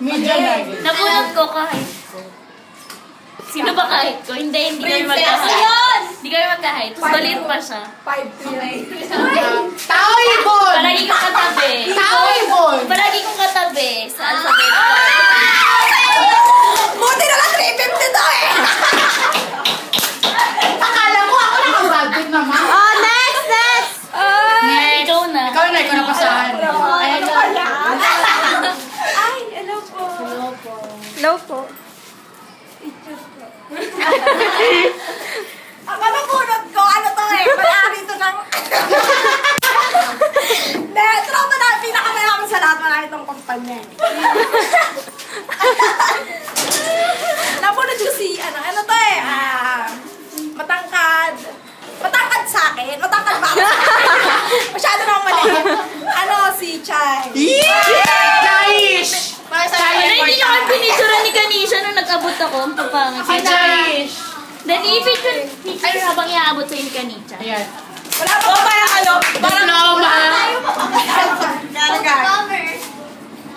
Medium nuggets. Nabunot ko kahit ko. Sino ba kahit ko? Hindi kami magkahit. Hindi kami magkahit. Tapos balit pa siya. 5'3". Tao ibon! Palagi kong katabi. Tao ibon! Palagi kong katabi sa alphabet. Buti na lang 350 to eh! Akala ko ako nakabagod naman. Oh, next! Ikaw na. Ikaw na, ikaw napasahan. Ay, ano pala? Ay, hello po. Hello po. Ang manubunod ko, ano to eh, malari ito ng... Tropa na, pinakamayaman sa lahat, malari itong kumpanya eh. Nabunod ko si, ano to eh, matangkad. Matangkad sa akin, matangkad ba ako sa akin? Masyado na mali. Ano, si Chay. Chaish! Hindi nyo kami pinicture ni Kanisha nung nag-abot ako. Ang papangit. Si Chaish! Then, i-picture habang iaabot sa'yo ni Kanisha. Ayan. Wala pa ba parang ano? Diploma!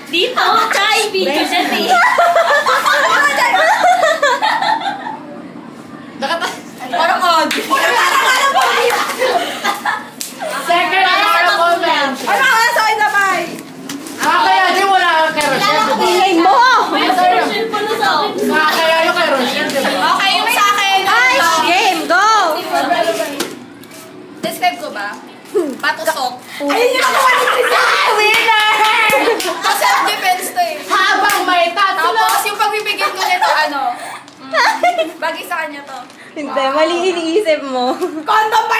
Dito, Chay, video dyan eh. Parang odd. Second honorable mention. Ano ka sa akin sabay? Kaya di wala kang kay Rochelle, diba? Piliin mo! May version pala sa akin. Kaya yung kay Rochelle, diba? Okay, yung sa akin. Ay, game! Go! Describe ko ba? Patusok. Ayun yung nakuha ni Krista! Winner! Self-defense to eh. Habang may tatlo. Tapos yung pagbibigyan ko nito, ano? Bagay sa kanya to. Hindi, mali iniisip mo. Condom ba